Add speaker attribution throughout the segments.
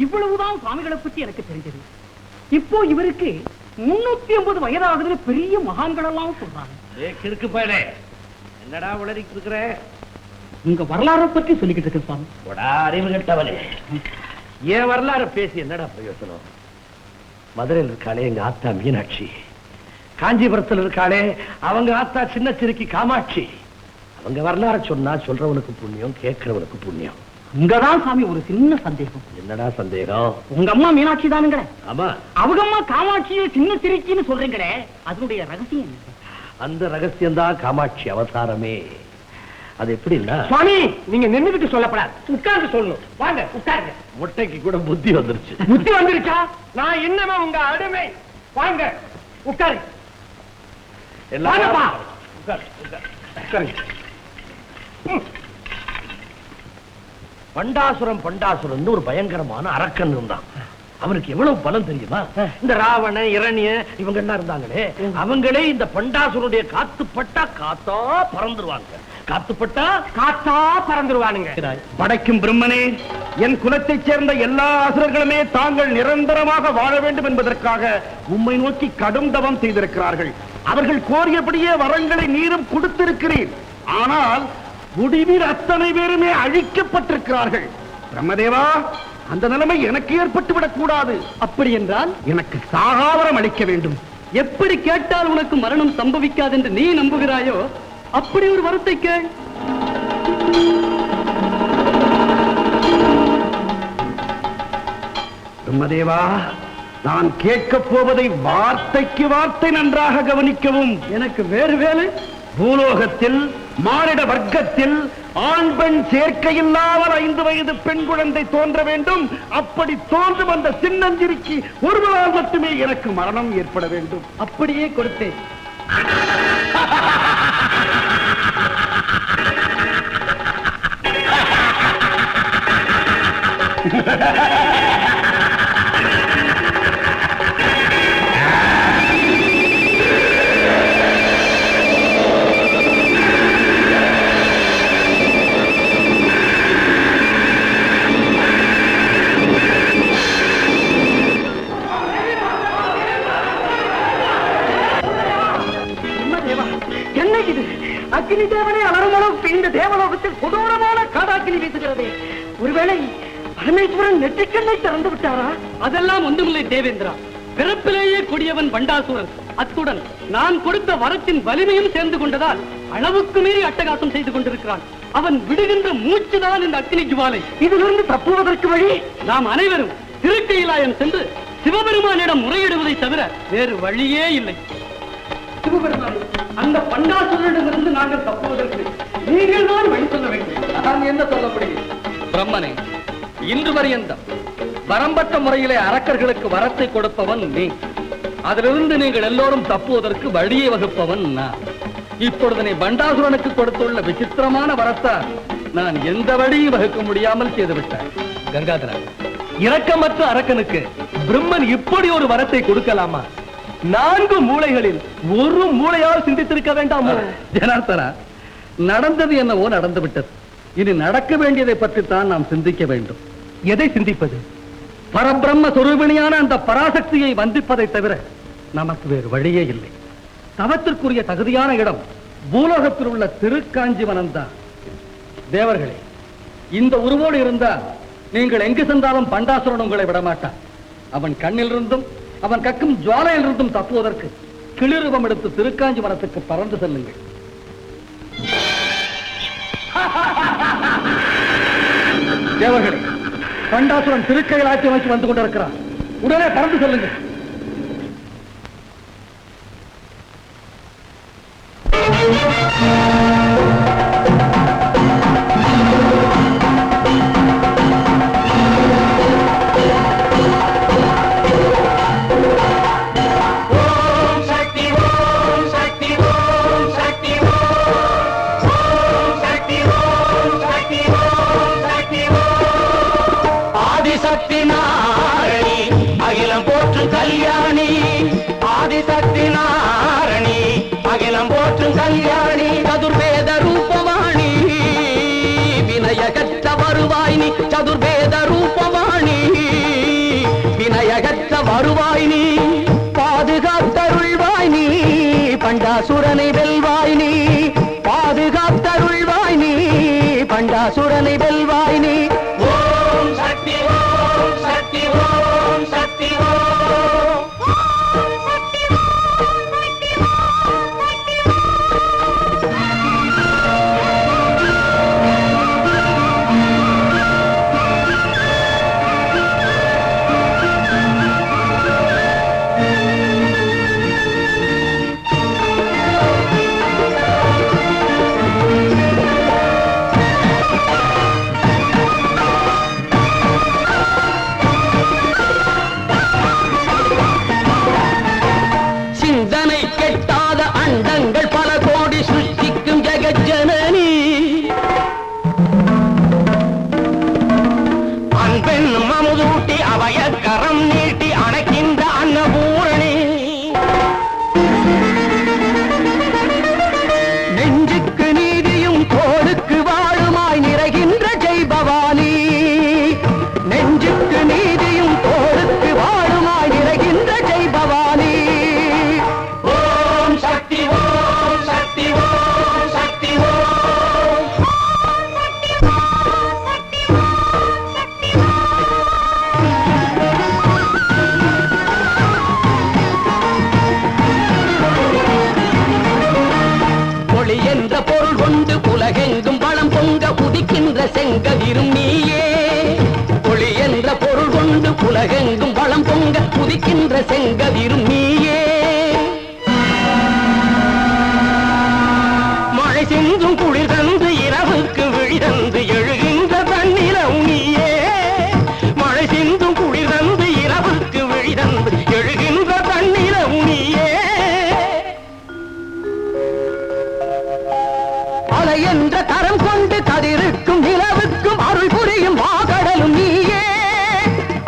Speaker 1: இவ்வளவுதான் சுவாமிகளை பற்றி எனக்கு தெரிஞ்சது. இப்போ இவருக்கு 350 வயதாகுதுன்னு பெரிய மகான்கள் எல்லாம் சொல்றாங்க.
Speaker 2: என்னடா உளறிட்டு இருக்கிற?
Speaker 1: உங்க வரலாறை பற்றி சொல்லிக்கிட்டு இருக்கு சுவாமி.
Speaker 2: அறிவு கெட்டவனே, ஏன் வரலாறு பேசி என்னடா பிரயோசனம்? மதுரையில் இருக்காளே எங்க ஆத்தா மீனாட்சி, காஞ்சிபுரத்தில் இருக்காளே அவங்க ஆத்தா சின்ன சிறுக்கி காமாட்சி. அவங்க வரலாறு சொன்னா சொல்றவனுக்கு புண்ணியம், கேட்கிறவனுக்கு புண்ணியம்.
Speaker 1: இங்கதான் சாமி ஒரு சின்ன சந்தேகம்.
Speaker 2: என்னடா சந்தேகம்?
Speaker 1: உங்க அம்மா மீனாட்சி தானுங்களே?
Speaker 2: ஆமா.
Speaker 1: அவங்க அம்மா காமாட்சியை சின்ன சிறுக்கின்னு சொல்றீங்களே, அதனுடைய ரகசியம் என்ன?
Speaker 2: அந்த ரகசியம் தான் காமாட்சி அவதாரமே. அது எப்படின்னா
Speaker 1: சுவாமி, நீங்க நின்னுட்டு சொல்லப்படாது, உட்கார்ந்து சொல்லணும். வாங்க உட்காருங்க.
Speaker 2: முட்டைக்கு கூட புத்தி வந்துருச்சு.
Speaker 1: புத்தி வந்துருச்சா? நான் என்னமா உங்க அடிமை? வாங்க உட்காரு.
Speaker 2: பண்டாசுரம் ஒரு பயங்கரமான அரக்கன் இருந்தான். அவனுக்கு எவ்வளவு பலம் தெரியுமா? இந்த ராவண இரணிய இவங்க எல்லாம் இருந்தாங்களே, அவங்களே இந்த பண்டாசுரனுடைய காத்துப்பட்டா காத்தா பறந்துருவாங்க. காத்துப்பட்டா
Speaker 1: காத்தா பறந்துருவானுங்க.
Speaker 2: படைக்கும் பிரம்மனே, என் குலத்தைச் சேர்ந்த எல்லா அசுரர்களுமே தாங்கள் நிரந்தரமாக வாழ வேண்டும் என்பதற்காக உம்மை நோக்கி கடும் தவம் செய்திருக்கிறார்கள். அவர்கள் கோரியபடியே வரங்களை நீரும் கொடுத்திருக்கிறேன். ஆனால் முடிவில் அத்தனை பேருமே அழிக்கப்பட்டிருக்கிறார்கள். பிரம்மதேவா, அந்த நிலைமை எனக்கு ஏற்பட்டு விடக் கூடாது.
Speaker 1: அப்படி என்றால்
Speaker 2: எனக்கு சாகாவரம் அளிக்க வேண்டும்.
Speaker 1: எப்படி கேட்டால் உனக்கு மரணம் சம்பவிக்காது என்று நீ நம்புகிறாயோ அப்படி ஒரு வரத்தை கேள்.
Speaker 2: பிரம்மதேவா, நான் கேட்கப் போவதை வார்த்தைக்கு வார்த்தை நன்றாக கவனிக்கவும்.
Speaker 1: எனக்கு வேறு வேலை.
Speaker 2: பூலோகத்தில் மானிட வர்க்கத்தில் ஆண் பெண் சேர்க்கையில்லாமல் 5 வயது பெண் குழந்தை தோன்ற வேண்டும். அப்படி தோன்றும் அந்த சின்னஞ்சிரிக்கு ஒருவரால் மட்டுமே எனக்கு மரணம் ஏற்பட வேண்டும்.
Speaker 1: அப்படியே கொடுத்தேன். அக்னி தேவனை அலரும் அளவுக்கு இந்த தேவலோகத்தில் கொடூரமான காடாக்கினி வீசுகிறது. ஒருவேளை பரமேஸ்வரன் நெற்றிக்கண்ணை திறந்து விட்டாரா? அதெல்லாம் ஒன்றுமில்லை தேவேந்திரா. பிறப்பிலேயே கொடியவன் பண்டாசுரன். அத்துடன் நான் கொடுத்த வரத்தின் வலிமையும் சேர்ந்து கொண்டதால் அளவுக்கு மீறி அட்டகாசம் செய்து கொண்டிருக்கிறான். அவன் விடுகின்ற மூச்சுதான் இந்த அக்னி ஜுவாலை. இதிலிருந்து தப்புவதற்கு வழி நாம் அனைவரும் திருக்கையிலாயம் சென்று சிவபெருமானிடம் முறையிடுவதை தவிர வேறு வழியே இல்லை. சிவபெருமான், அந்த பண்டாசுரனிடமிருந்து நாங்கள் தப்புவதற்கு நீங்கள் தான் வழி சொல்ல வேண்டும். நான் என்ன சொல்ல முடியும்?
Speaker 3: பிரம்மனே, இன்று வரையந்தம் வரம்பற்ற முறையிலே அரக்கர்களுக்கு வரத்தை கொடுப்பவன் நீ. அதிலிருந்து நீங்கள் எல்லோரும் தப்புவதற்கு வழியை வகுப்பவன் நான். இப்பொழுது நீ பண்டாசுரனுக்கு கொடுத்துள்ள விசித்திரமான வரத்தால் நான் எந்த வழியும் வகுக்க முடியாமல் செய்துவிட்டேன்.
Speaker 4: கங்காதரா, இரக்கமற்ற அரக்கனுக்கு பிரம்மன் இப்படி ஒரு வரத்தை கொடுக்கலாமா? 4 மூளைகளில் ஒரு மூளையால் சிந்தித்திருக்க வேண்டாமோ?
Speaker 3: ஜனார்த்தனா, நடந்தது என்னவோ நடந்து விட்டது. இனி நடக்க வேண்டியதை பற்றித்தான் நாம் சிந்திக்க வேண்டும்.
Speaker 4: எதை சிந்திப்பது?
Speaker 3: பரபிரம்ம சொரூபிணியான அந்த பராசக்தியை வந்திப்பதை தவிர நமக்கு வேறு வழியே இல்லை. தவத்திற்குரிய தகுதியான இடம் பூலோகத்தில் உள்ள திருக்காஞ்சிவனம் தான். தேவர்களே, இந்த உருவோடு இருந்தால் நீங்கள் எங்கு சென்றாலும் பண்டாசுரன் உங்களை விடமாட்டான். அவன் கண்ணிலிருந்தும் அவன் கக்கும் ஜுவாலையிலிருந்தும் தப்புவதற்கு கிளிரூபம் எடுத்து திருக்காஞ்சிவனத்துக்கு பறந்து செல்லுங்கள். தேவர்களே, பண்டாசுரன் திருக்கையிலாட்சி நோக்கி வந்து கொண்டிருக்கிறான். உடனே பறந்து செல்லுங்கள்.
Speaker 5: சதுர்வேத ரூபவாணி அபயக்கரம் நீட்டி அணைக்கின்ற அன்னபூரணி நெஞ்சுக்கு நீதியும் தோளுக்கு வாழுமாய் நிறைகின்ற ஜெய் பவானி நெஞ்சுக்கு நீதியும் தோளுக்கு வாழுமாய் நிறைகின்ற ஜெய் பவானி ஓம் சக்தி ஓம் சக்தி ஓம் சக்தி ஓம் ஒளி என்ற பொருள் கொண்டு உலகெங்கும் வளம் பொங்க உதிக்கின்ற செங்கதிரும் நீயே ஒளி என்ற பொருள் கொண்டு உலகெங்கும் வளம் பொங்க உதிக்கின்ற செங்கதிரும் நீயே மழை சிந்தும் குளிர் தந்து இரவுக்கு விழி தந்து எழுகின்ற தன்னிலம் நீயே மழை சிந்தும் குளிர் தந்து இரவுக்கு விழி தந்து எழுகின்ற தன்னிலம் நீயே அலை என்ற கரம் கொண்டு கதிருக்கும் நிலவுக்கும் அருள் புரியும் வாகடலும் நீயே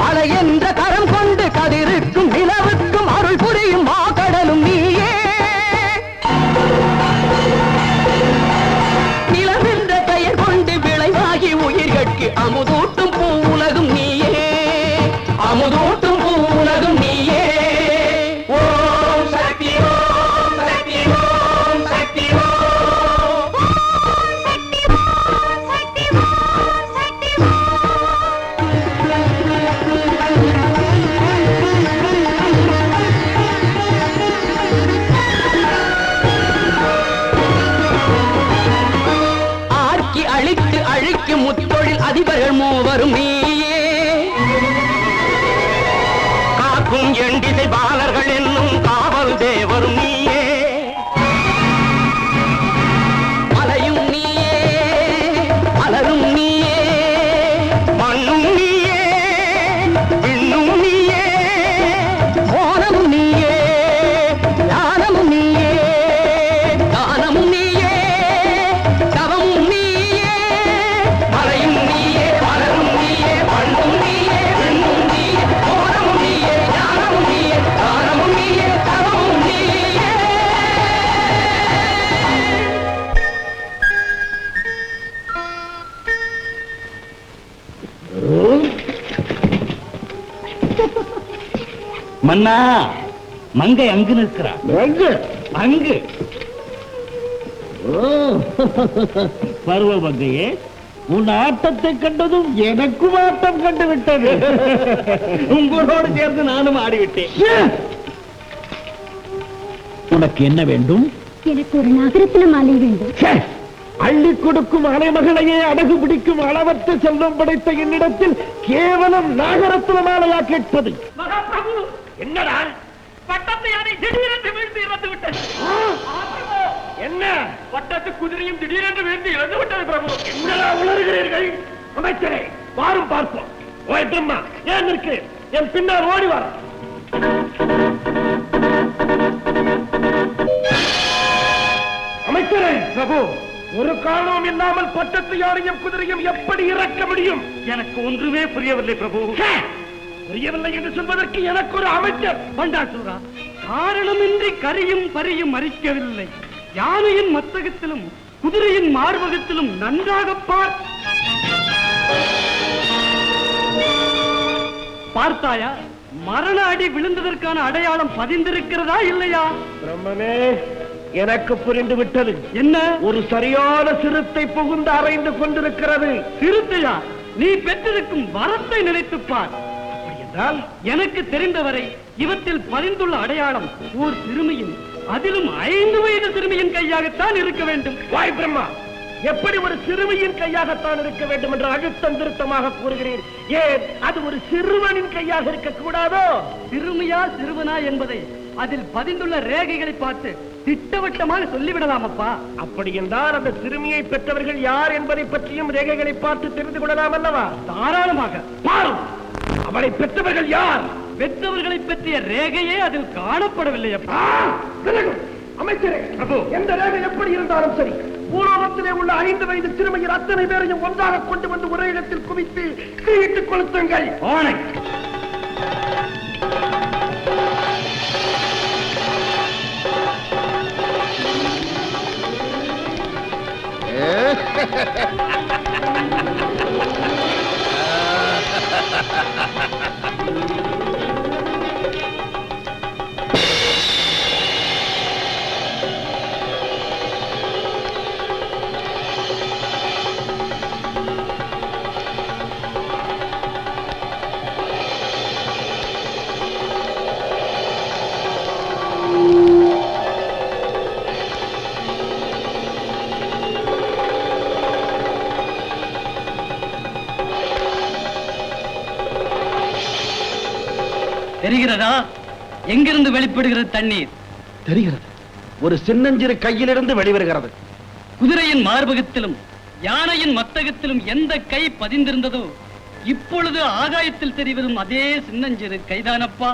Speaker 5: அலை என்ற கரம் கொண்டு கதிருக்கும் நிலவுக்கும் அருள் புரியும் வாகடலும் நீயே நிலவென்ற பெயர் கொண்டு விளைவாகி உயிர்கட்கு அமுதூட்டும் பூ உலகும் நீயே அமுதூட்டும் பூ உலகும் நீயே ஓம் சக்தி ஓம் சக்தி ஓம் சக்தி ஓம் ஆர்க்கி அழித்து அழிக்கும் முத்தொழில் அதிபர்கள் மூவரும் நீயே காக்கும் எண்டிசை பாலர்கள் என்னும் காவல் தேவரும் நீயே மலையும் நீயே மலரும் நீயே மண்ணும் நீயே விண்ணும் நீயே மோனமும் நீயே ஞானமும் நீயே தானமும் நீயே தவமும் நீயே மலையும் நீயே மலரும் நீயே மண்ணும் நீயே விண்ணும் நீயே மோனமும் நீயே ஞானமும் நீயே தானமும் நீயே தவமும் நீயே
Speaker 2: மன்னா மங்கை அங்கு நிற்கிறார் அங்கு பருவ மங்கையே உன் ஆட்டத்தை கண்டதும் எனக்கும் ஆட்டம் கண்டு விட்டது
Speaker 4: உங்களோடு சேர்ந்து நானும் ஆடிவிட்டேன்
Speaker 2: உனக்கு என்ன வேண்டும்?
Speaker 6: எனக்கு ஒரு நகரத்தின மாலை வேண்டும்.
Speaker 2: அள்ளி கொடுக்கும் அலைமகளையே அடகு பிடிக்கும் அளவற்ற செல்வம் படைத்த என்னிடத்தில் கேவலம் நாகரத்ன மாலையா கேட்பது?
Speaker 1: மகாபிரபு,
Speaker 2: என்னடா
Speaker 1: பட்டத்து யானை திடீரென்று வீழ்ந்து இறந்து விட்டது.
Speaker 2: என்ன
Speaker 1: பட்டத்து குதிரையும் திடீரென்று வீழ்ந்து இறந்து விட்டது பிரபு.
Speaker 2: என்னடா உளறுகிறீர்கள்? அமைச்சரே வாரும் பார்ப்போம். ஓய் பிரம்மா, ஏன் இருக்கு? என் பின்னால் ஓடி வர. அமைச்சரே பிரபு, ஒரு காரணம் இல்லாமல் பட்டத்து யானையும் குதிரையும் எப்படி இறக்க முடியும்?
Speaker 1: எனக்கு ஒன்றுமே புரியவில்லை பிரபு.
Speaker 2: புரியவில்லை என்று சொல்வதற்கு எனக்கு ஒரு அமைச்சர்.
Speaker 1: பண்டாசூரா, காரணமின்றி கரியும் பரியும் மறிக்கவில்லை. யானையின் மத்தகத்திலும் குதிரையின் மார்பகத்திலும் நன்றாக பார்த்தாயா? மரண அடி விழுந்ததற்கான அடையாளம் பதிந்திருக்கிறதா இல்லையா?
Speaker 2: பிரம்மனே, எனக்கு புரிந்து விட்டது.
Speaker 1: என்ன?
Speaker 2: ஒரு சரியான சிறுத்தை புகுந்து அறைந்து கொண்டிருக்கிறது.
Speaker 1: சிறுத்தையா? நீ பெற்றிருக்கும் வரத்தை நினைத்துப் பார்.
Speaker 2: அப்படி என்றால்
Speaker 1: எனக்கு தெரிந்தவரை இவற்றில் பதிந்துள்ள அடையாளம் ஓர் சிறுமியின், அதிலும் 5 வயது சிறுமியின் கையாகத்தான் இருக்க வேண்டும்.
Speaker 2: வாய் பிரம்மா, எப்படி ஒரு சிறுமியின் கையாகத்தான் இருக்க வேண்டும் என்று அழுத்தம் திருத்தமாக கூறுகிறீர்? ஏன் அது ஒரு சிறுவனின் கையாக இருக்க கூடாதோ?
Speaker 1: சிறுமியா சிறுவனா என்பதை அதில் பதிந்துள்ள ரேகைகளை பார்த்து திட்டவட்டமாக சொல்லிவிடலாம் அப்பா.
Speaker 2: அப்படி என்றால் அந்த சிறுமியை பெற்றவர்கள் யார் என்பதை பற்றியும் ரேகைகளை பார்த்து தெரிந்து கொள்ளலாம் அல்லவா?
Speaker 1: தாராளமாக.
Speaker 2: பாரும், அவளை பெற்றவர்கள் யார்?
Speaker 1: பெற்றவர்களை பற்றிய ரேகையே அதில் காணப்படவில்லை அப்பா.
Speaker 2: அமைச்சரே, எந்த ரேகை எப்படி இருந்தாலும் சரி, பூலோகத்திலே உள்ள 5 வயது சிறுமியர் அத்தனை பேரையும் ஒன்றாக கொண்டு வந்து ஒரே இடத்தில் குவித்து தீயிட்டுக் கொளுத்துங்கள்.
Speaker 1: ஆணை. தெரிகிறதா? எங்கிருந்து வெளிப்படுகிறது தண்ணீர்?
Speaker 2: தெரிகிறது. ஒரு சின்னஞ்சிறு கையிலிருந்து வெளிவருகிறது.
Speaker 1: குதிரையின் மார்பகத்திலும் யானையின் மத்தகத்திலும் எந்த கை பதிந்திருந்ததோ இப்பொழுது ஆகாயத்தில் தெரிவதும் அதே சின்னஞ்சிறு கைதானப்பா.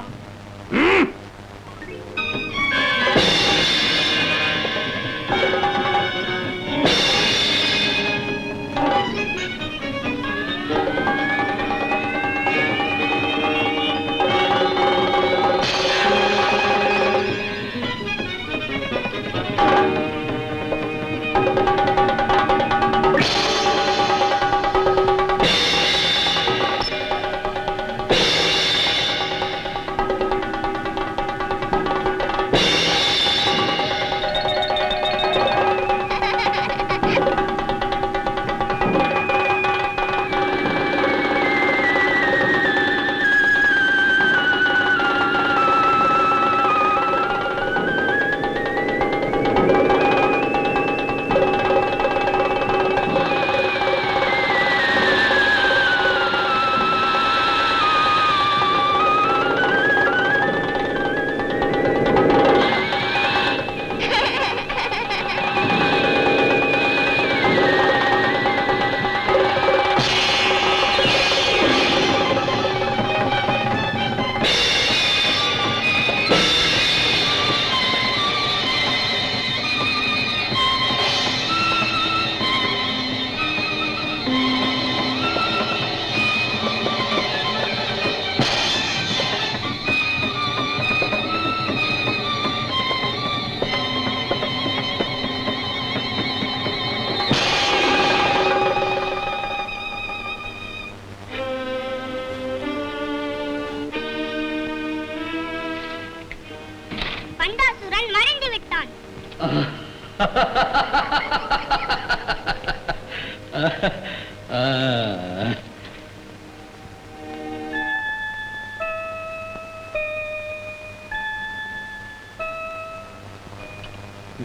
Speaker 6: பண்டாசுரன் மறைந்து விட்டான்.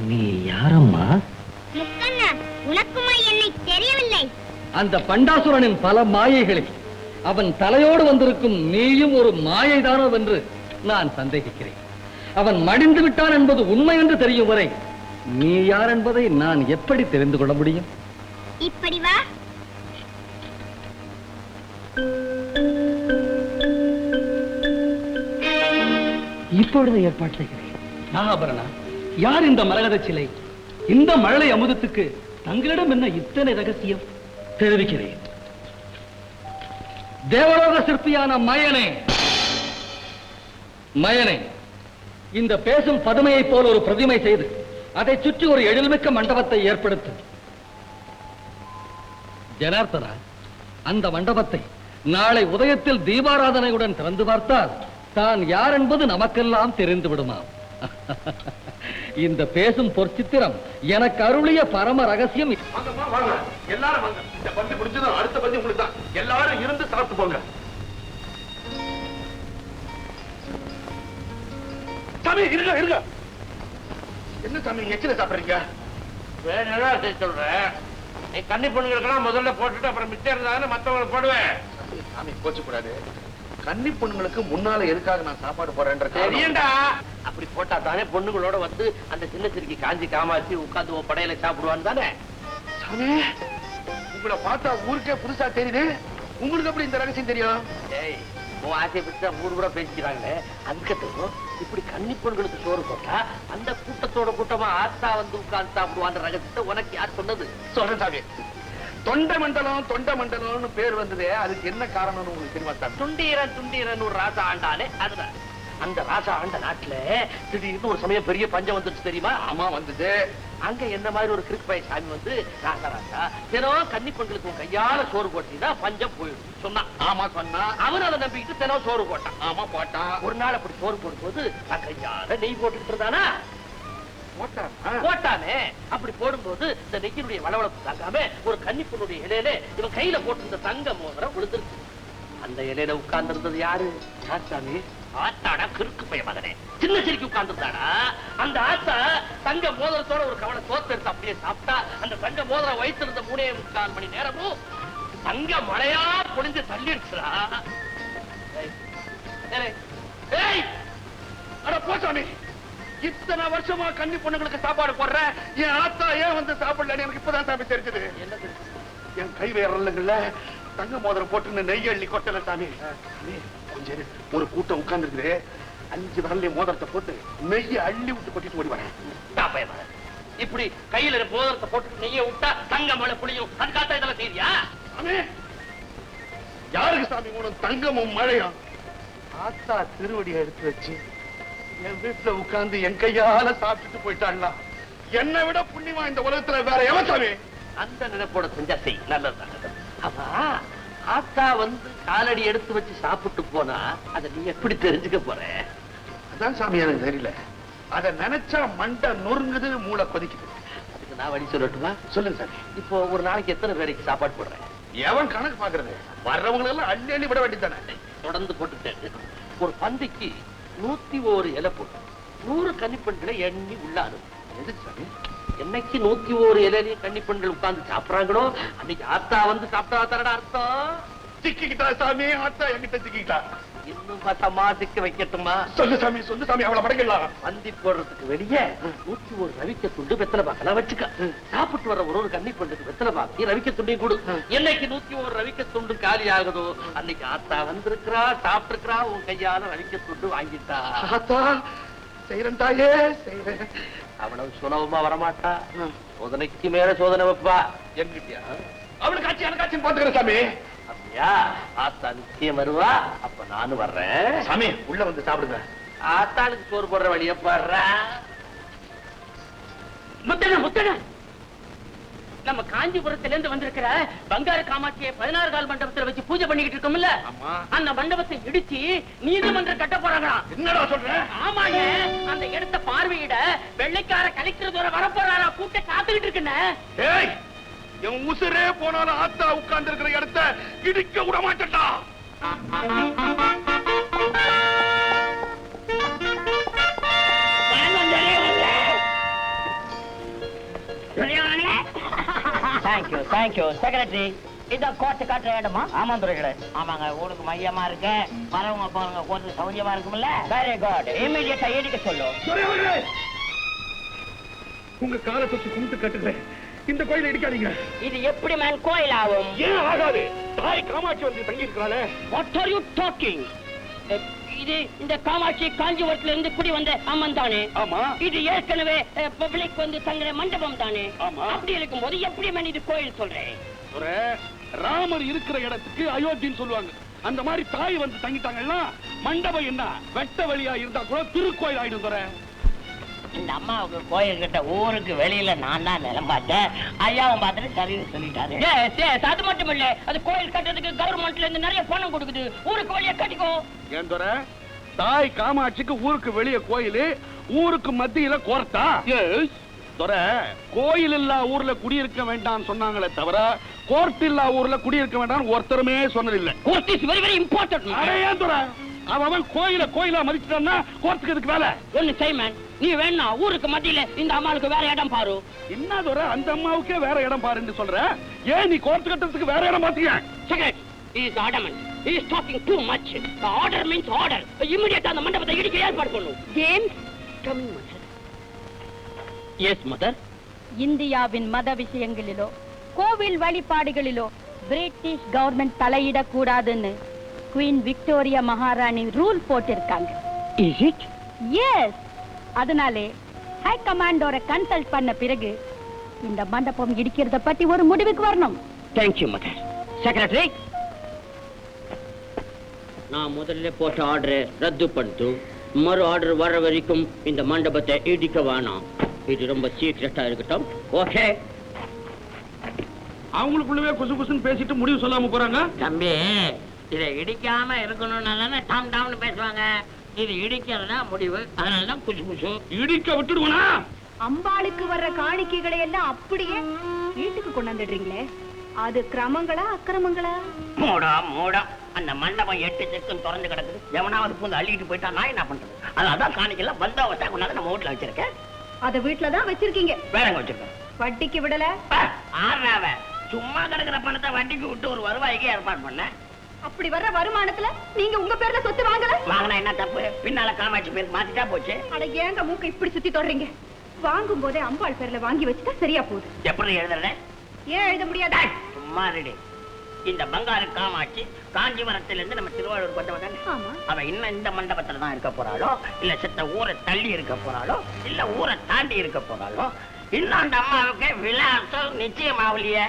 Speaker 4: நீ யாரம்மா?
Speaker 6: முக்கண்ணா, உனக்குமா என்னை தெரியவில்லை?
Speaker 3: அந்த பண்டாசுரனின் பல மாயைகளில் அவன் தலையோடு வந்திருக்கும் நீயும் ஒரு மாயைதானோ என்று நான் சந்தேகிக்கிறேன். அவன் மடிந்து விட்டான் என்பது உண்மை என்று தெரியும் வரை நீ யார் என்பதை நான் எப்படி தெரிந்து கொள்ள முடியும்?
Speaker 6: இப்படி வா.
Speaker 3: இப்பொழுது ஏற்பாடு செய்கிறேன். நாகாபரணா, யார் இந்த மரகத சிலை? இந்த மழலை அமுதத்துக்கு தங்களிடம் என்ன இத்தனை ரகசியம்? தெரிவிக்கிறேன். தேவலோக சிற்பியான மயனே, மயனே, இந்த பேசும் பதுமையை போல் ஒரு பிரதிமை செய்து அதை சுற்றி ஒரு எழில்மிக்க மண்டபத்தை ஏற்படுத்து. ஜனார்த்தனா, அந்த மண்டபத்தை நாளை உதயத்தில் தீபாராதனையுடன் திறந்து பார்த்தால் தான் யார் என்பது நமக்கெல்லாம் தெரிந்து விடுமாம். இந்த பேசும் பொற்சித்திரம் எனக்கு அருளிய பரம ரகசியம்.
Speaker 2: எல்லாரும் வாங்க. இந்த பந்தி முடிஞ்சதும் அடுத்த பந்தி உங்களுக்கு தான். எல்லாரும் இருந்து சாப்பிட்டு போங்க. சாமி இருங்க இருங்க. என்ன சாமி எச்சில சாப்பிடுறீங்க?
Speaker 7: வேற சொல்றேன். நீ கன்னி பொண்ணுங்களுக்கெல்லாம் முதல்ல போட்டுட்டு அப்புறம் மிச்சம் இருந்தாலும் மத்தவங்களுக்கு போடுவேன்.
Speaker 2: சாமி கோச்சு கூடாது. கன்னி பொண்ணுங்களுக்கு முன்னால எதுக்காக நான் சாப்பாடு போறேன்ற
Speaker 7: தெரியண்டா. அப்படி போட்டா தானே பொண்ணுங்களோட வந்து அந்த சின்ன சிறுக்கி காஞ்சி காமாச்சி உட்காந்து படையில சாப்பிடுவான்னு தானே.
Speaker 2: சாமி உங்களை பார்த்தா ஊருக்கே புதுசா தெரியுது. உங்களுக்கு எப்படி இந்த ரகசியம் தெரியும்?
Speaker 7: ஏய், உன் ஆசையை பத்தி ஊரு கூட பேசிக்கிறாங்களே, அதுக்கப்புறம் இப்படி கன்னி பொண்ணுங்களுக்கு சோறு போட்டா அந்த கூட்டத்தோட கூட்டமா ஆத்தா வந்து உட்கார்ந்து சாப்பிடுவான்ற ரகசியத்தை உனக்கு யார் சொன்னது?
Speaker 2: சொல்றேன் சாமி. தொண்ட மண்டலம்னு பேர் வந்ததே அதுக்கு என்ன காரணம்னு உங்களுக்கு தெரியுமா சாமி?
Speaker 7: துண்டீரன் ஒரு ராசா ஆண்டானே, அதுதான். அந்த ராசா ஆண்ட நாட்டுல திடீர்னு ஒரு சமயம் பெரிய பஞ்சம் வந்துருச்சு தெரியுமா?
Speaker 2: ஆமா வந்தது.
Speaker 7: அங்க என்ன மாதிரி ஒரு கிறுக்கு பைய சாமி வந்து ராசா தினம் கன்னி பெண்களுக்கு கையால சோறு போட்டீங்கன்னா பஞ்சம் போயிடும் சொன்னான்.
Speaker 2: ஆமா சொன்னா.
Speaker 7: அவன் அதை நம்பிக்கிட்டு தினம் சோறு போட்டான்.
Speaker 2: ஆமா போட்டான்.
Speaker 7: ஒரு நாள் அப்படி சோறு போடும்போது கையால நெய் போட்டுக்கிட்டு இருந்தானா போட்டானே. அப்படி போடும்போது இந்த நெய்யினுடைய வளவளப்பு தாங்காம ஒரு கன்னி பொண்ணுடைய இலையில இவன் கையில போட்டிருந்த தங்க மோதிரம் விழுந்துருச்சு. அந்த இலையில உட்கார்ந்து இருந்தது யாரு? சாமி. ஆத்தாடா கிறுக்கு பைய மகனே, சின்ன சிரிக்கு உட்கார்ந்துருந்தாடா. அந்த ஆத்தா தங்க மோதிரத்தோட ஒரு கவலை சோத்து எடுத்து அப்படியே சாப்பிட்டா அந்த தங்க மோதிரம் வைத்திருந்த 3.25 மணி நேரமும் தங்க மழையா பொழிஞ்சு தள்ளிடுச்சுடா.
Speaker 2: சாமி, இத்தனை வருஷமா கன்னி பொண்ணுங்களுக்கு சாப்பாடு போடுறேன், என் ஆத்தா ஏன் வந்து சாப்பிடல எனக்கு இப்பதான் சாமி தெரிஞ்சது. என் கை விரல்ல தங்க மோதிரம் போட்டு நெய் அள்ளி கொட்டல சாமி. கொஞ்சம் ஒரு கூட்டம் உட்கார்ந்து 5 விரல்ல மோதிரத்தை போட்டு நெய்ய அள்ளி விட்டு கொட்டிட்டு ஓடி வரேன்.
Speaker 7: இப்படி கையில மோதிரத்தை போட்டு நெய்ய விட்டா தங்க மழை புளியும், அதுக்காக இதெல்லாம் செய்தியா?
Speaker 2: சாமி, யாருக்கு சாமி உனக்கு தங்கமும் மழையும்? ஆத்தா திருவடியை எடுத்து வச்சு என் வீட்டுல உட்கார்ந்து என் கையால சாப்பிட்டுட்டு போயிட்டாங்களா? என்னை விட புண்ணியமா இந்த உலகத்துல வேற எவன் சாமி?
Speaker 7: அந்த நினைப்போட செஞ்சா செய், நல்லது. ஆமா, ஆத்தா வந்து காலடி எடுத்து வச்சு சாப்பிட்டு போனா அதை நீ எப்படி தெரிஞ்சுக்க போற?
Speaker 2: அதான் சாமி எனக்கு தெரியல. அத நினைச்சா மண்டை நொறுங்குது, மூளை கொதிக்குது.
Speaker 7: அதுக்கு நான் வழி சொல்லட்டுமா?
Speaker 2: சொல்லுங்க சாமி.
Speaker 7: இப்போ ஒரு நாளைக்கு எத்தனை பேருக்கு சாப்பாடு போடுறேன்?
Speaker 2: எவன் கணக்கு பாக்குறது? வர்றவங்க எல்லாம் அள்ளி அள்ளி விட வேண்டியதானே.
Speaker 7: தொடர்ந்து போட்டுட்டேன். ஒரு பந்திக்கு 101 இலை போட்டு 100 கன்னிப்பெண்களை எண்ணி உள்ள அனுப்பு.
Speaker 2: எதுக்கு சாமி?
Speaker 7: என்னைக்கு 101 இலையிலையும் கன்னிப்பெண்கள் உட்கார்ந்து சாப்பிடுறாங்களோ அன்னைக்கு ஆத்தா வந்து சாப்பிட்டா தரடா அர்த்தம்.
Speaker 2: சிக்கிக்கிட்டா சாமி, ஆத்தா என்கிட்ட சிக்கிக்கிட்டா.
Speaker 7: இன்னும் பத்தமா சிக்க வைக்கட்டுமா?
Speaker 2: சொல்லு சாமி, சொல்லு சாமி, அவளை படைக்கலாம்.
Speaker 7: பந்தி போடுறதுக்கு வெளியே 101 ரவிக்க துண்டு வெத்தலை பாக்கலாம் வச்சுக்க. சாப்பிட்டு வர ஒரு கன்னி பெண்ணுக்கு வெத்தலை பாக்கி ரவிக்க துண்டையும் கொடு. என்னைக்கு 101 ரவிக்க துண்டு காலி ஆகுதோ அன்னைக்கு ஆத்தா வந்திருக்கிறா, சாப்பிட்டுருக்கிறா, உன் கையால ரவிக்க துண்டு வாங்கிட்டா.
Speaker 2: ஆத்தா செய்யறேன் தாயே, செய்யறேன்.
Speaker 7: அவ்வளவு சுலபமா வரமாட்டா, சோதனைக்கு மேல சோதனை வைப்பா.
Speaker 2: என்கிட்டயா? அவளுக்கு ஆட்சி எனக்கு ஆட்சின்னு பாத்துக்கிறேன் சாமி.
Speaker 7: அப்படியா? ஆத்தா நிச்சயம் வருவா, அப்ப நானும் வர்றேன்.
Speaker 2: சாமி உள்ள வந்து சாப்பிடுங்க.
Speaker 7: ஆத்தாளுக்கு சோறு போடுற வழிய பாடுற. முத்தன நம்ம காஞ்சிபுரத்துல இருந்து வந்திருக்கிற பங்காரு காமாட்சியை 16 கால் மண்டபத்துல வச்சு பூஜை பண்ணிக்கிட்டு இருக்கோம்ல, அந்த மண்டபத்தை இடிச்சு நீதிமன்ற கட்ட போறாங்களா?
Speaker 2: என்னடா சொல்ற?
Speaker 7: ஆமாங்க, அந்த இடத்தை பார்வையிட வெள்ளைக்கார கலெக்டர் தூர வர போறாரா, கூட்ட காத்துக்கிட்டு இருக்குன்னு.
Speaker 2: ஏய், என் உசுரே போனாலும் ஆத்தா உட்கார்ந்து இருக்கிற இடத்தை இடிக்க விட மாட்டா.
Speaker 8: Thank you secretary. இத கோர்ட்டு காட்டுற இடமா? ஆமா துறைகளே. ஆமாங்க, ஊருக்கு மையமா இருக்கு, வரவங்க போறவங்க கோர்ட்டு சௌகரியமா இருக்கும்ல. வெரி குட், இமிடியேட்டா இடிக்க சொல்லு.
Speaker 2: உங்க காலை தொட்டு கும்பிட்டு கட்டுறேன், இந்த கோயிலை இடிக்காதீங்க.
Speaker 8: இது எப்படி மேன் கோயில் ஆகும்?
Speaker 2: ஏன் ஆகாது? தாய் காமாட்சி வந்து தங்கி இருக்கிறாளே.
Speaker 8: What are you talking? இது இந்த காமாட்சி காஞ்சிபுரத்துல இருந்து குடி வந்த அம்மன் தானே?
Speaker 2: ஆமா.
Speaker 8: இது ஏற்கனவே பப்ளிக் வந்து தங்குற மண்டபம் தானே?
Speaker 2: ஆமா.
Speaker 8: அப்படி இருக்கும்போது எப்படி மேன் இது கோயில் சொல்றேன்?
Speaker 2: ராமர் இருக்கிற இடத்துக்கு அயோத்தின்னு சொல்லுவாங்க. அந்த மாதிரி தாய் வந்து தங்கிட்டாங்கன்னா மண்டபம் என்ன வெட்ட வழியா இருந்தா கூட திருக்கோயில் ஆயிடும். துறை,
Speaker 8: இந்த அம்மாவுக்கு கோயில் கிட்ட ஊருக்கு வெளியில நான் தான் நிலம் பார்த்தேன், ஐயாவும் பார்த்துட்டு சரின்னு சொல்லிட்டாரு. அது மட்டும் இல்ல, அது கோயில் கட்டுறதுக்கு கவர்மெண்ட்ல இருந்து நிறைய பணம் கொடுக்குது, ஊருக்கு கோயில கட்டிக்கோ.
Speaker 2: ஏன் துறை, தாய் காமாட்சிக்கு ஊருக்கு வெளியே கோயில், ஊருக்கு மத்தியில கோர்த்தா? துறை, கோயில் இல்லா ஊர்ல குடியிருக்க வேண்டாம் சொன்னாங்களே தவிர கோர்ட் இல்லா ஊர்ல குடியிருக்க வேண்டாம் ஒருத்தருமே சொன்னதில்லை.
Speaker 8: Court is very very important.
Speaker 2: ஏன் துறை, அவன் கோயிலா மதிச்சுட்டான்னா கோர்ட்டுக்கு எதுக்கு வேலை?
Speaker 8: ஒண்ணு செய்மேன், நீ வேணா ஊருக்கு மத்தியில இந்த அம்மாவுக்கு வேற இடம் பாரு.
Speaker 2: என்ன துறை, அந்த அம்மாவுக்கே வேற இடம் பாருன்னு சொல்ற? ஏன் நீ கோர்ட்டு கட்டத்துக்கு வேற இடம் பாத்தியா?
Speaker 8: Second, he is adamant, he is talking too much. The order means order. Immediately அந்த மண்டபத்தை இடிக்க ஏற்பாடு பண்ணு.
Speaker 9: James, coming mother.
Speaker 8: Yes mother.
Speaker 9: இந்தியாவின் மத விஷயங்களிலோ கோவில் வழிபாடுகளிலோ பிரிட்டிஷ் கவர்மெண்ட் தலையிடக்கூடாதுன்னு குவீன் விக்டோரியா மகாராணி ரூல் போட்டிருக்காங்க.
Speaker 8: Is it?
Speaker 9: எஸ், அதனாலே ஹை கமாண்டோரை கன்சல்ட் பண்ண பிறகு இந்த மண்டபம் இடிக்கிறத பத்தி ஒரு முடிவுக்கு வரணும்.
Speaker 8: Thank you mother. Secretary, நான் முதல்ல போட்ட ஆர்டரை ரத்து பண்ணிட்டு மறு ஆர்டர் வர வரைக்கும் இந்த மண்டபத்தை இடிக்க வேணாம். இது ரொம்ப சீக்கிரட்டா இருக்கட்டும். ஓகே?
Speaker 2: அவங்களுக்குள்ளவே குசு குசுன்னு பேசிட்டு முடிவு சொல்லாம போறாங்க.
Speaker 8: தம்பி, இதை இடிக்காம இருக்கணும்னா தானே டாம் டாம்னு பேசுவாங்க. இது இடிக்கிறதா முடிவு, அதனாலதான் குசு குசு.
Speaker 2: இடிக்க விட்டுடுவனா?
Speaker 9: அம்பாளுக்கு வர்ற காணிக்கைகளை எல்லாம் அப்படியே வீட்டுக்கு கொண்டாந்துடுறீங்களே, அது கிரமங்களா அக்கிரமங்களா?
Speaker 8: மூடா அந்த மண்டபம் 8 செக்கும் திறந்து கிடக்குது, எவனாவது பூந்து அள்ளிட்டு போயிட்டா நான் என்ன பண்றது? அதான் காணிக்கலாம் பந்தாவத்தா கொண்டாந்து நம்ம வீட்டுல வச்சிருக்கேன்.
Speaker 9: அத வீட்டுலதான் வச்சிருக்கீங்க,
Speaker 8: வேற எங்க வச்சிருக்கேன்?
Speaker 9: வட்டிக்கு விடல.
Speaker 8: ஆறாவ சும்மா கிடக்குற பணத்தை வட்டிக்கு விட்டு ஒரு வருவாய்க்கு ஏற்பாடு பண்ண.
Speaker 9: அப்படி வர்ற வருமானத்துல நீங்க உங்க பேர்ல சொத்து வாங்கல?
Speaker 8: வாங்கினா என்ன தப்பு? பின்னால காமாட்சி பேருக்கு மாத்திட்டா போச்சு.
Speaker 9: அட ஏங்க மூக்க இப்படி சுத்தி தொடறீங்க? வாங்கும் போதே அம்பாள் பேர்ல வாங்கி வச்சுட்டா சரியா போகுது.
Speaker 8: எப்படி எழுதுறேன்?
Speaker 9: ஏன் எழுத முடியாதா?
Speaker 8: சும்மா ரெடி. இந்த பங்காரு காமாட்சி காஞ்சிபுரத்துல இருந்து நம்ம திருவாரூர் வந்தவன்.
Speaker 9: ஆமா.
Speaker 8: அவ இன்னும் இந்த மண்டபத்துல தான் இருக்க போறாளோ, இல்ல செத்த ஊரை தள்ளி இருக்க போறாளோ, இல்ல ஊரை தாண்டி இருக்க போறாளோ, இன்னும் அந்த அம்மாவுக்கு விலாசம் நிச்சயமாவலிய.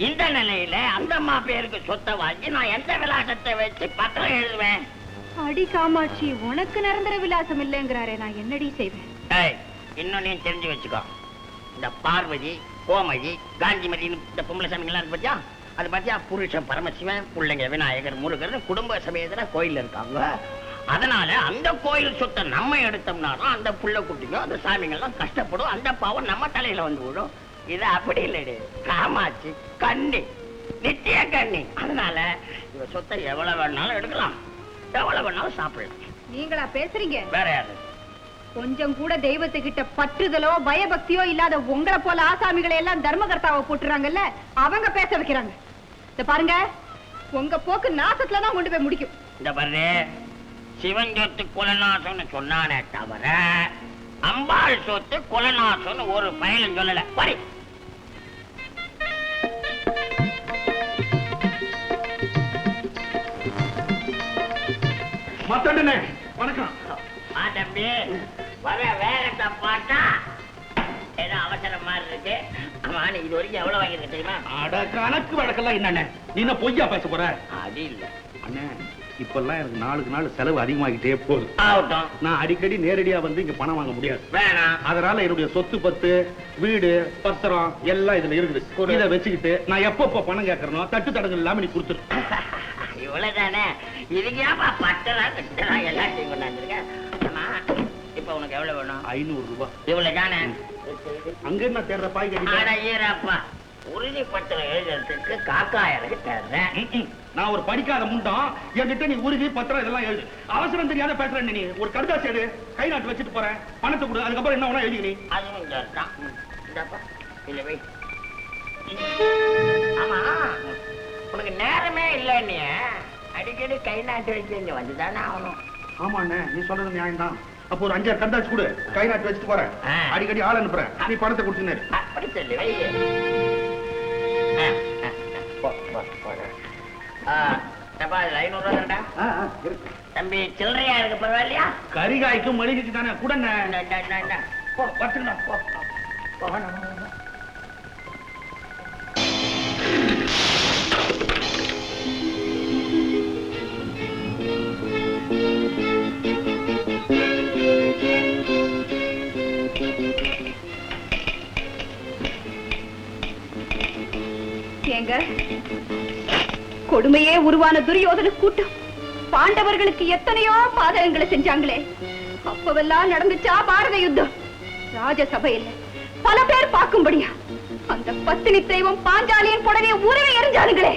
Speaker 8: இந்த நிலையில அந்த அம்மா பேருக்கு சொத்தை வாங்கி நான் எந்த விலாசத்தை வச்சு பத்திரம் எழுதுவேன்?
Speaker 9: அடி காமாட்சி, உனக்கு நிரந்தர விலாசம் இல்லைங்கிறாரே, நான் என்னடி செய்வேன்?
Speaker 8: இன்னும் நீ தெரிஞ்சு வச்சுக்கோ. இந்த பார்வதி, கோமதி, காந்திமதினு இந்த பொம்பளை சாமிங்கெல்லாம் பத்தியா, அது பத்தியா புருஷன் பரமசிவன், பிள்ளைங்க விநாயகர், முருகர் குடும்ப சமேதன கோயில் இருக்காங்க. அதனால அந்த கோயில் சொத்தை நம்ம எடுத்தோம்னா அந்த புள்ள குட்டிக்கும் அந்த சாமிங்கெல்லாம் கஷ்டப்படும். அந்த பாவம் நம்ம தலையில வந்து விடும். இது அப்படி இல்லடி காமாட்சி, கண்ணி, நித்திய கண்ணி. அதனால இவ சொத்தை எவ்வளவு வேணாலும் எடுக்கலாம், எவ்வளவு வேணாலும் சாப்பிடலாம்.
Speaker 9: நீங்களா பேசுறீங்க?
Speaker 8: வேற யாரு?
Speaker 9: கொஞ்சம் கூட தெய்வத்துக்கிட்ட பற்றுதலோ பயபக்தியோ இல்லாத உங்களை போல ஆசாமிகளை எல்லாம் தர்மகர்த்தாவை போட்டுறாங்கல்ல, அவங்க பேச வைக்கிறாங்க. இத பாருங்க, உங்க போக்கு நாசத்துலதான் கொண்டு போய் முடிக்கும்.
Speaker 8: இந்த பாரு, சிவன் சொத்து குலநாசம்னு சொன்னானே தவிர அம்பாள் சொத்து குலநாசம்னு ஒரு பயலும் சொல்லல. பரி
Speaker 2: மத்தண்டனே வணக்கம்.
Speaker 8: தம்பி, வர வேகத்தை பார்த்தா ஏதோ அவசரம் மாதிரி இருக்கு. ஆமா, நீ இது வரைக்கும் எவ்வளவு வாங்கிருக்க தெரியுமா?
Speaker 2: அட கணக்கு வழக்கெல்லாம் என்னண்ணே, நீ என்ன பொய்யா பேச போற?
Speaker 8: அது இல்ல
Speaker 2: அண்ணே, இப்பெல்லாம் எனக்கு நாளுக்கு நாள் செலவு அதிகமாகிட்டே போகுது.
Speaker 8: ஆகட்டும்,
Speaker 2: நான் அடிக்கடி நேரடியா வந்து இங்க பணம் வாங்க முடியாது.
Speaker 8: வேணாம்.
Speaker 2: அதனால என்னுடைய சொத்து பத்து, வீடு, பத்திரம் எல்லாம் இதுல இருக்குது. இதை வச்சுக்கிட்டு நான் எப்பப்ப பணம் கேட்கறனோ தட்டு தடங்கள் இல்லாம நீ கொடுத்துரு.
Speaker 8: இவ்வளவுதானே? இதுக்கு ஏப்பா பட்டெல்லாம் கட்டலாம் எல்லாத்தையும் கொண்டாந்துருக்க? ஆமா, இப்ப உனக்கு எவ்வளவு வேணும்?
Speaker 2: 500 ரூபாய்.
Speaker 8: இவ்வளவு தானே?
Speaker 2: அங்க என்ன தேடுற பாய்
Speaker 8: ஈரப்பா, உறுதி பத்திரம் எழுதுறதுக்கு காக்கா எனக்கு தேடுறேன்.
Speaker 2: நான் ஒரு படிக்காத முண்டம், என்கிட்ட நீ உறுதி பத்திரம் இதெல்லாம் எழுது. அவசரம் தெரியாத பேசுறேன். நீ ஒரு கடுதாசி எடு, கை நாட்டு வச்சுட்டு போறேன், பணத்தை கொடு, அதுக்கப்புறம் என்ன வேணா எழுதி. நீ
Speaker 8: அதுவும் சரிதான். இந்தாப்பா, இல்ல வை. ஆமா, உனக்கு நேரமே இல்ல. நீ அடிக்கடி கை நாட்டு வச்சு இங்க வந்துதானே ஆகணும்.
Speaker 2: ஆமா அண்ணே, நீ சொல்றது நியாயம் தான். அப்போ ஒரு 5-6 கண்டாச்சு கொடு, கை நாட்டு வச்சுட்டு போறேன், அடிக்கடி ஆள் அனுப்புறேன், நீ பணத்தை கொடுத்துனேரு.
Speaker 8: அப்படி சொல்லி வை. தப்பா, 500 ரூபா தரடா. தம்பி, சில்லறையா இருக்கு பரவாயில்லையா?
Speaker 2: கரிகாய்க்கு மளிகைக்கு தானே கூட.
Speaker 8: வச்சுக்கணும்.
Speaker 9: ஏங்க, கொடுமையே உருவான துரியோதன கூட்டம் பாண்டவர்களுக்கு எத்தனையோ பாதகங்களை செஞ்சாங்களே, அப்பவெல்லாம் நடந்துச்சா பாரத யுத்தம்? ராஜசபையில் பல பேர் பார்க்கும்படியா அந்த பத்தினி தெய்வம் பாஞ்சாலியின் புடவை உருவி எறிஞ்சானுங்களே,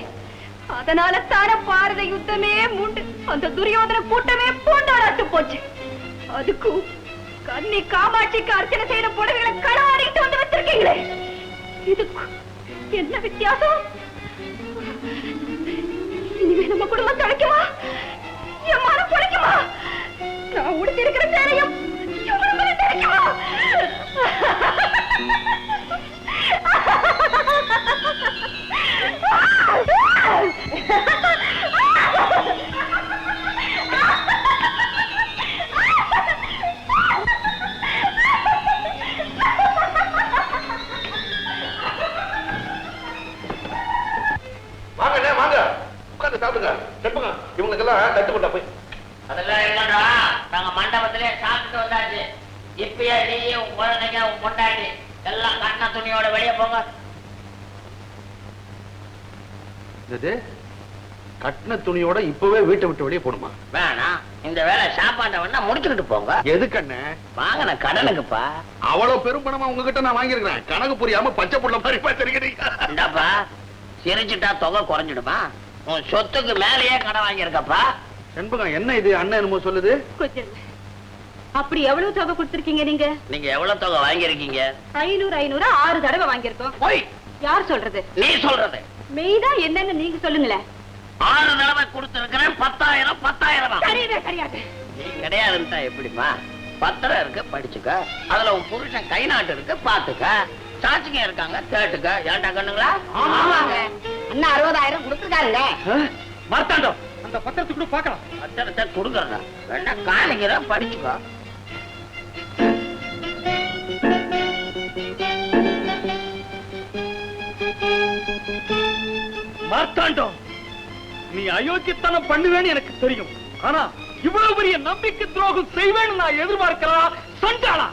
Speaker 9: அதனால தான பாரத யுத்தமே மூண்டு அந்த துரியோதன கூட்டமே பூண்டாடாட்டு போச்சு. அதுக்கும் கன்னி காமாட்சிக்கு அர்ச்சனை செய்த புடவைகளை களவாடிட்டு வந்து வச்சிருக்கீங்களே, இதுக்கு என்ன வித்தியாசம்? இனிமே நம்ம குடும்பம் தலைக்குமா? என் மனம் பொழைக்குமா? நான் உடுத்தி இருக்கிற சேரையும் தலைக்குமா?
Speaker 2: வாங்க வாங்க, உட்கார்ந்து சாப்பிடுங்க. செப்புங்க, இவங்களுக்கெல்லாம் தட்டு கொண்டா போய்.
Speaker 8: அதெல்லாம் இல்லடா, நாங்க மண்டபத்திலே சாப்பிட்டு வந்தாச்சு. இப்பயே நீ உன் குழந்தைங்க உன் பொண்டாட்டி எல்லாம் கண்ண துணியோட வெளியே போங்க.
Speaker 2: கட்டின துணியோட இப்பவே வீட்டை விட்டு வெளியே போடுமா?
Speaker 8: வேணாம், இந்த வேலை சாப்பாட்டை வேணா முடிச்சுக்கிட்டு போங்க.
Speaker 2: எது கண்ணு?
Speaker 8: வாங்கின கடனுக்குப்பா.
Speaker 2: அவ்வளவு பெரும் பணமா உங்ககிட்ட நான் வாங்கிருக்கிறேன், கணக்கு புரியாம பச்சை புள்ள மாதிரி பேசுறீங்க.
Speaker 8: இந்தாப்பா, சிரிச்சுட்டா தொகை குறைஞ்சிடுமா? உன் சொத்துக்கு மேலேயே கடன் வாங்கியிருக்கப்பா.
Speaker 2: செண்பகம், என்ன இது அண்ணன் என்னமோ சொல்லுது?
Speaker 9: கொஞ்சம் அப்படி எவ்வளவு தொகை கொடுத்திருக்கீங்க நீங்க?
Speaker 8: நீங்க எவ்வளவு தொகை வாங்கியிருக்கீங்க?
Speaker 9: 500 6 தடவை வாங்கியிருக்கோம்.
Speaker 8: போய்
Speaker 9: யார் சொல்றது?
Speaker 8: நீ சொல்றது.
Speaker 9: மெய்தா என்னன்னு நீங்க சொல்லுங்களேன்.
Speaker 8: 6 தடவை கொடுத்திருக்கிறேன். 10,000 10,000.
Speaker 9: கிடையாது.
Speaker 8: நீ கிடையாதுன்ட்டா எப்படிமா? பத்திரம் இருக்கு, படிச்சுக்க. அதுல உன் புருஷன் கை நாட்டு இருக்கு, பாத்துக்க. சாட்சிங்க இருக்காங்க, கேட்டுக்க. ஏன்டா கண்ணுங்களா?
Speaker 9: அண்ணா 60,000 கொடுத்துருக்காருங்க.
Speaker 3: மார்த்தாண்டம், அந்த பத்திரத்துக்கு கூட பார்க்கலாம்.
Speaker 8: பத்திரத்தை கொடுக்கறதா? வேணா காணிக்கிற, படிச்சுக்க.
Speaker 3: மார்த்தாண்டம், நீ அயோக்கியத்தனம் பண்ணுவேன்னு எனக்கு தெரியும். ஆனா இவ்வளவு பெரிய நம்பிக்கை துரோகம் செய்வேன்னு நான் எதிர்பார்க்கலாம். சொன்னாளா?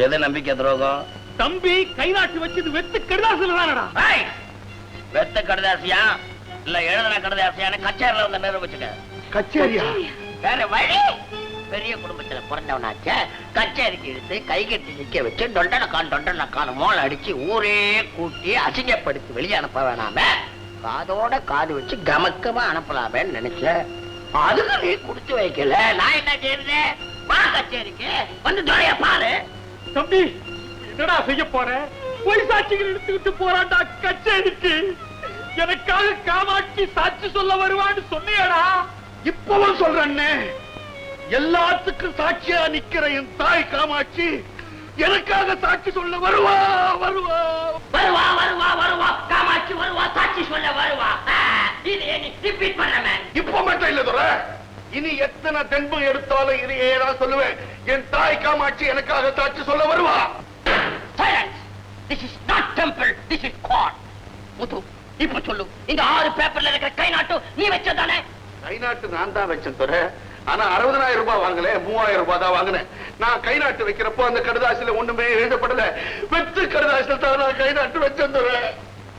Speaker 8: எது நம்பிக்கை துரோகம்?
Speaker 3: தம்பி கை நாட்டு வச்சது வெத்து கடிதாசில தானடா.
Speaker 8: வெத்த கடிதாசியா இல்ல எழுதுன கடிதாசியான கச்சேரியில வந்து நிரூபிச்சுக்க.
Speaker 2: கச்சேரியா?
Speaker 8: வேற வழி. பெரிய குடும்பத்துல பிறந்தவனாச்ச, கச்சேரிக்கு இழுத்து கை கட்டி நிக்க வச்சு டொண்டனக்கான் மோளை அடிச்சு ஊரே கூட்டி அசிங்கப்படுத்தி வெளியே அனுப்ப வேணாம காதோட காது வச்சு கமக்கமா அனுப்பலாமேன்னு நினைச்சேன். அதுக்கு நீ கொடுத்து வைக்கல. நான் என்ன செய்யறேன்? வா கச்சேரிக்கு வந்து துறைய பாரு.
Speaker 3: தம்பி என்னடா செய்ய போற? பொய் சாட்சிகள் எடுத்துக்கிட்டு போறான்டா கச்சேரிக்கு. எனக்காக காமாட்சி சாட்சி சொல்ல வருவான்னு சொன்னியாடா?
Speaker 2: இப்பவும் சொல்றேன்னு, எல்லாத்துக்கும் சாட்சியா நிக்கிற என் தாய் காமாட்சி எனக்காக சாட்சி சொல்ல வருவா.
Speaker 8: காமாட்சி வருவா, சாட்சி சொல்ல வருவா. ரிப்பீட் பண்றேன்.
Speaker 2: இப்ப மட்டும் இல்ல துரை, இனி எத்தனை தென்பம் எடுத்தாலும் இதையே தான் சொல்லுவேன். என் தாய் காமாட்சி எனக்காக சாட்சி சொல்ல வருவா.
Speaker 8: Silence. This is not temple. This is court. முத்து, இப்ப சொல்லு. இந்த 6 பேப்பர்ல இருக்கிற கை நாட்டு நீ வச்சதானே?
Speaker 2: கை நாட்டு நான் தான் வச்சேன் துரை. ஆனா 60,000 ரூபாய் வாங்கல, 3,000 ரூபாய் தான் வாங்கினேன். நான் கை நாட்டு வைக்கிறப்போ அந்த கடிதாசில ஒண்ணுமே எழுதப்படல. வெத்து கடிதாசில தான் நான் கை நாட்டு வச்சேன் துரை.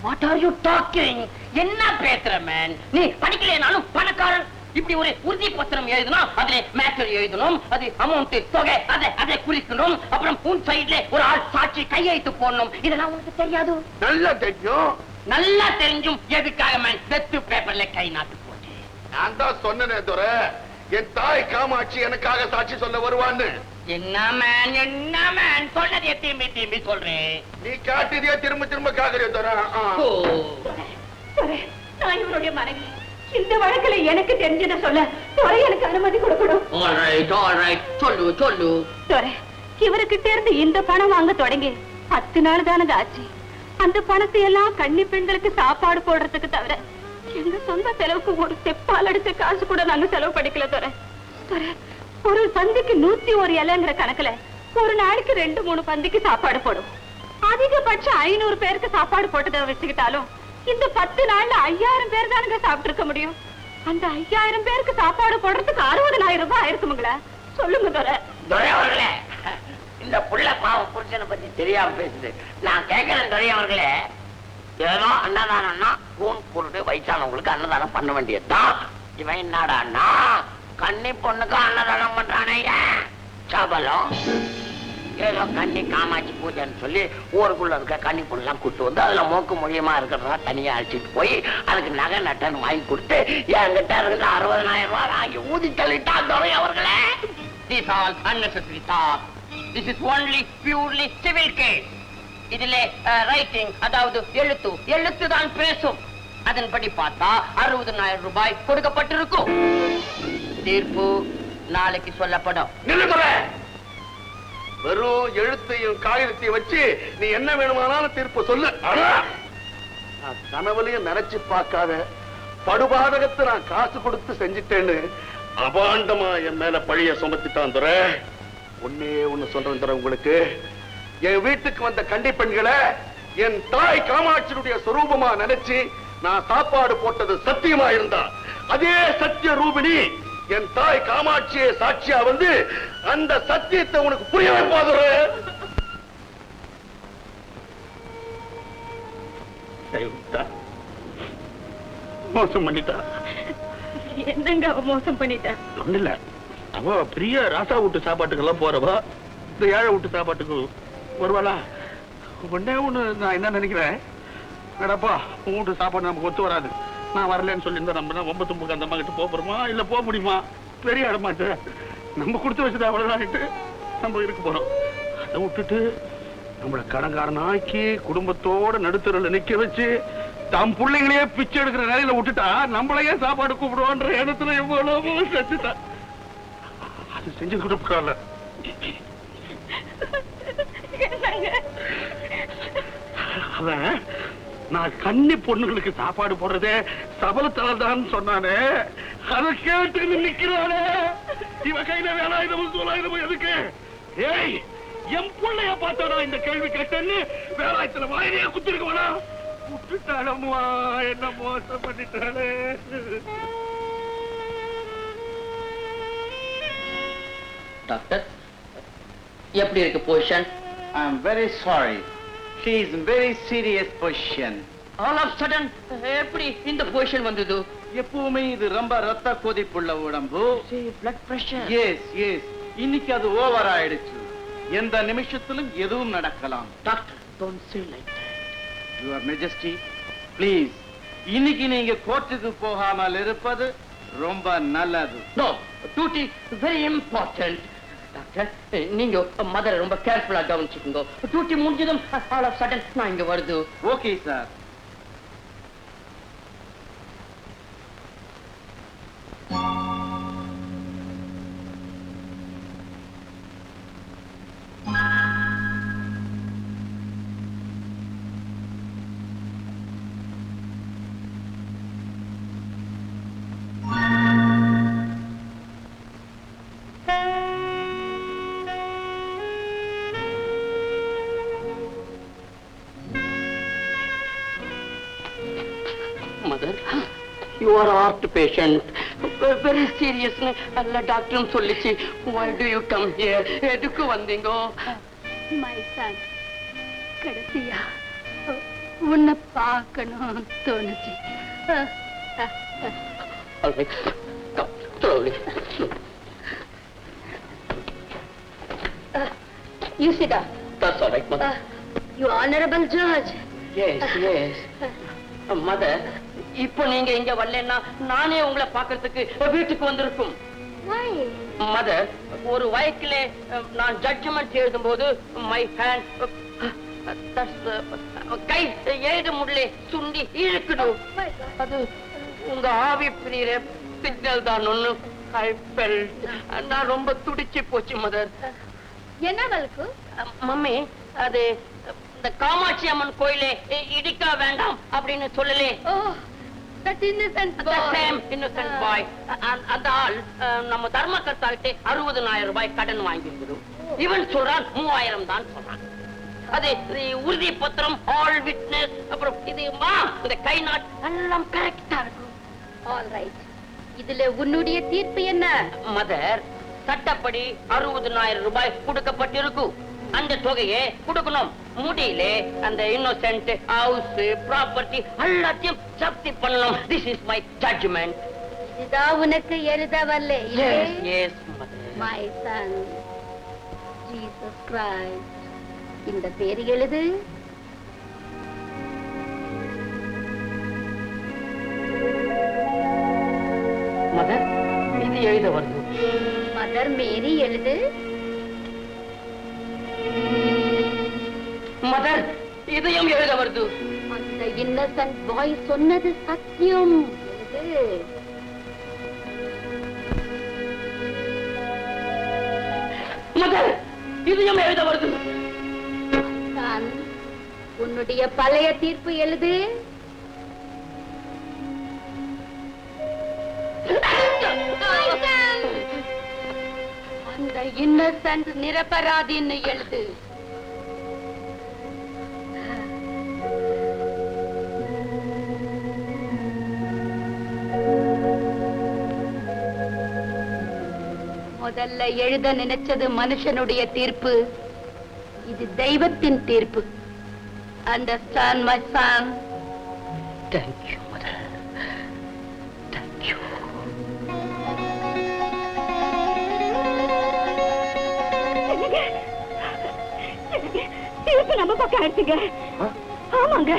Speaker 8: What are you talking? என்ன பேசுற man? நீ படிக்கலைனாலும் பணக்காரன். இப்படி ஒரு உறுதி பத்திரம் எழுதணும், அதுல மேட்டர் எழுதணும், அது அமௌண்ட் தொகை அதை குறிக்கணும். அப்புறம் உன் சைடுல ஒரு ஆள் சாட்சி கையெழுத்து போடணும். இதெல்லாம் உனக்கு தெரியாது?
Speaker 2: நல்லா தெரியும்.
Speaker 8: நல்லா தெரிஞ்சும் எதுக்காக மேன் வெத்து பேப்பர்ல கை நாட்டு போச்சு?
Speaker 2: நான் தான் சொன்னேனே துரை, என் தாய் காமாட்சி எனக்காக சாட்சி சொல்ல வருவான்னு.
Speaker 8: என்ன மேன் சொன்னதே திரும்பி சொல்றேன்.
Speaker 2: நீ காட்டியதே திரும்ப காக்கிறே துரை.
Speaker 9: நான் இவருடைய மனைவி. இந்த வழக்குல எனக்கு தெரிஞ்சதை சொல்ல துறை எனக்கு அனுமதி கொடுக்கணும்.
Speaker 8: சொல்லு.
Speaker 9: துறை, இவருக்கிட்ட இருந்து இந்த பணம் வாங்க தொடங்கி 10 நாள் தானது ஆச்சு. அந்த பணத்தை எல்லாம் கன்னி பெண்களுக்கு சாப்பாடு போடுறதுக்கு தவிர எங்க சொந்த செலவுக்கு ஒரு செப்பால் அடிச்ச காசு கூட நாங்க செலவு படிக்கல துறை. ஒரு பந்திக்கு 101 இலைங்கிற கணக்குல ஒரு நாளைக்கு 2-3 பந்திக்கு சாப்பாடு போடும். அதிகபட்சம் 500 பேருக்கு சாப்பாடு போட்டதை வச்சுக்கிட்டாலும் இந்த 10 நாள்ல 5000 பேர் தானுங்க சாப்பிட்டு இருக்க முடியும். அந்த 5000 பேருக்கு சாப்பாடு போடுறதுக்கு 60,000 ரூபாய் ஆயிருக்குமுங்களா? சொல்லுங்க துரை.
Speaker 8: துரையவர்களே, இந்த புள்ள பாவம் புருஷனை பத்தி தெரியாம பேசுது. நான் கேட்கிறேன் துரையவர்களே, ஏதோ அன்னதானம்னா கூன் பொருட்டு வயசானவங்களுக்கு அன்னதானம் பண்ண வேண்டியதுதான். இவன் என்னடான்னா கன்னி பொண்ணுக்கு அன்னதானம் பண்றானே, சபலம். ஏதோ கன்னி காமாட்சி பூஜைன்னு சொல்லி ஊருக்குள்ள இருக்க கன்னி பொண்ணெல்லாம் கூட்டு வந்து அதுல மோக்கு மொழியமா இருக்கிறதா தனியா அழைச்சிட்டு போய் அதுக்கு நகை நட்டன் வாங்கி கொடுத்து என்கிட்ட இருக்கிற 60,000 ரூபாய் வாங்கி ஊதி தள்ளிட்டா துரையவர்களே. This all unnecessary talk. This is only purely civil case. இதிலே ரைட்டிங், அதாவது எழுத்து தான் பேசும். அதன்படி பார்த்தா 60,000 ரூபாய் கொடுக்கப்பட்டிருக்கும். தீர்ப்பு நாளைக்கு சொல்லப்படும்.
Speaker 2: வெறும் எழுத்தையும் காகிதத்தையும் வச்சு நீ என்ன வேணுமானாலும் தீர்ப்பு சொல்லு. நான் கனவுலையும் நினைச்சு பார்க்காத படுபாதகத்தை நான் காசு கொடுத்து செஞ்சிட்டேன்னு அபாண்டமா என் மேல பழிய சுமத்திட்டான் துரை. ஒண்ணு சொல்றேன் துரை, உங்களுக்கு என் வீட்டுக்கு வந்த கன்னி பெண்களை என் தாய் காமாட்சியுடைய சொரூபமா நினைச்சு நான் சாப்பாடு போட்டது சத்தியமா இருந்தா, அதே சத்திய ரூபிணி என் தாய் காமாட்சியை சாட்சியா வந்து அந்த சத்தியத்தை உனக்கு புரிய வைப்பாதுற. மோசம் பண்ணிட்டா.
Speaker 9: என்னங்க அவ மோசம் பண்ணிட்டா?
Speaker 2: ஒண்ணு இல்ல, அவ பெரிய ராசா வீட்டு சாப்பாட்டுக்கெல்லாம் போறவா, இந்த ஏழை வீட்டு சாப்பாட்டுக்கு வருவாளா? ஒண்ணு நான் என்ன நினைக்கிறேன், நடப்பா உன் வீட்டு சாப்பாடு நமக்கு ஒத்து வராது, நான் வரலன்னு சொல்லியிருந்தா நம்ம 9 தும்புக்கு அந்த அம்மா கிட்ட போறோமா இல்ல போக முடியுமா? பெரிய இடமாட்டு நம்ம கொடுத்து வச்சதா அவ்வளவுதான்ட்டு நம்ம இருக்க போறோம். அதை விட்டுட்டு நம்மளை கடங்காரனாக்கி குடும்பத்தோட நடுத்தருல நிக்க வச்சு தம் பிள்ளைங்களையே பிச்சை எடுக்கிற நிலையில விட்டுட்டா நம்மளையே சாப்பாடு கூப்பிடுவான்ற இடத்துல எவ்வளவு செஞ்சுட்டா. அது செஞ்சு கொடுக்கல. அவன் நான் கன்னி பொண்ணுகளுக்கு சாப்பாடு போடுறதே சபலத்தலதான் சொன்னானே, அதை கேட்டு நிக்கிறானே. இவன் கையில வேலாயுதமும் சூலாயுதமும் எதுக்கு? ஏய், என் பிள்ளைய பார்த்தா இந்த கேள்வி கேட்டேன்னு வேலாயுதத்துல வாயிலே குத்திருக்கவனா? விட்டுட்டாளம்மா, என்ன மோசம் பண்ணிட்டாளே.
Speaker 8: டாக்டர், எப்படி இருக்கு position?
Speaker 10: I am very sorry. She is in very serious position.
Speaker 8: All of sudden எப்படி இந்த பொசிஷன் வந்தது?
Speaker 10: எப்பவுமே இது ரொம்ப ரத்த கொதிப்புள்ள உடம்பு.
Speaker 8: Blood pressure.
Speaker 10: எஸ் எஸ், இன்னைக்கு அது ஓவர் ஆயிடுச்சு. எந்த நிமிஷத்திலும் எதுவும் நடக்கலாம்.
Speaker 8: Doctor, don't say like that.
Speaker 10: Your Majesty, please, இன்னைக்கு நீங்க கோர்ட்டுக்கு போகாமல் இருப்பது ரொம்ப நல்லது.
Speaker 8: No, duty very important. Doctor, நீங்க மதரை ரொம்ப கேர்ஃபுல்லா கவனிச்சுக்கோங்க. டியூட்டி முடிஞ்சதும் ஆல் ஆஃப் சடன் நான் இங்க வருது.
Speaker 10: Okay sir.
Speaker 8: Mother, you are heart patient, very serious. அல்ல டாக்டரும் சொல்லிச்சு. Why do you come here? எதுக்கு வந்தீங்க?
Speaker 9: My son, கடைசியா உன்னை பார்க்கணும் தோணுச்சு.
Speaker 8: All right, come slowly.
Speaker 9: You sit down.
Speaker 8: That's all right, mother.
Speaker 9: You honorable judge.
Speaker 8: Yes, yes. Mother, இப்போ நீங்க இங்க வரலன்னா நானே உங்களை பார்க்கிறதுக்கு வீட்டுக்கு வந்திருக்கும்.
Speaker 9: Why?
Speaker 8: மதர், ஒரு வழக்கிலே நான் ஜட்ஜ்மெண்ட் எழுதும் போது மை ஹேண்ட் கை எழுத முடியல, சுண்டி இழுக்குது. அது உங்க ஆவி பிரியிற சிக்னல் தான். ஒண்ணு ஐ ஃபெல்ட், நான் ரொம்ப துடிச்சு போச்சு மதர்.
Speaker 9: என்ன வழக்கு?
Speaker 8: மம்மி, அது இந்த காமாட்சி அம்மன் கோயிலே இடிக்க வேண்டாம் அப்படின்னு சொல்லலே.
Speaker 9: Oh, that innocent boy.
Speaker 8: The same innocent boy. அந்த ஆள் நம்ம தர்மகர்த்தாகிட்டே 60,000 ரூபாய் கடன் வாங்கியிருந்தது. இவன் சொல்றான் 3,000 தான் சொல்றான். அது உறுதி பத்திரம், ஆல் விட்னஸ், அப்புறம் இது இந்த கை நாட் எல்லாம் கரெக்டா இருக்கும்.
Speaker 9: All right. இதுல உன்னுடைய தீர்ப்பு என்ன?
Speaker 8: மதர், சட்டப்படி 60,000 ரூபாய் கொடுக்கப்பட்டிருக்கும். அந்த தொகையை கொடுக்கணும். முடியல அந்த இன்னோசென்ட் ஹவுஸ் ப்ராப்பர்ட்டி எல்லாத்தையும் ஜப்தி பண்ணணும். This is my judgement.
Speaker 9: இதுதான் உனக்கு எழுத வரல.
Speaker 8: Yes yes mother.
Speaker 9: My son, Jesus Christ. இந்த பேர் எழுது.
Speaker 8: மதர், இது எழுத வருது.
Speaker 9: மதர் மேரி எழுது.
Speaker 8: மதர், இதையும் எழுத வருது.
Speaker 9: அந்த இன்னசென்ட் பாய் சொன்னது சத்தியம். எழுது.
Speaker 8: மதர், இதையும் எழுத வருது.
Speaker 9: நான் உன்னுடைய பழைய தீர்ப்பு எழுது. அந்த இன்னசென்ட் நிரபராதின்னு எழுது. முதல்ல எழுத நினைச்சது மனுஷனுடைய தீர்ப்பு. இது தெய்வத்தின் தீர்ப்பு. Understand, my son?
Speaker 8: Thank you, mother. Thank you.
Speaker 9: தீர்ப்பு நம்ம பக்கம் ஆயிடுச்சுங்க. ஆமாங்க,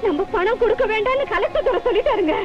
Speaker 9: நம்ம பணம் கொடுக்க வேண்டாம்னு கலெக்டர் சொல்லிட்டாருங்க.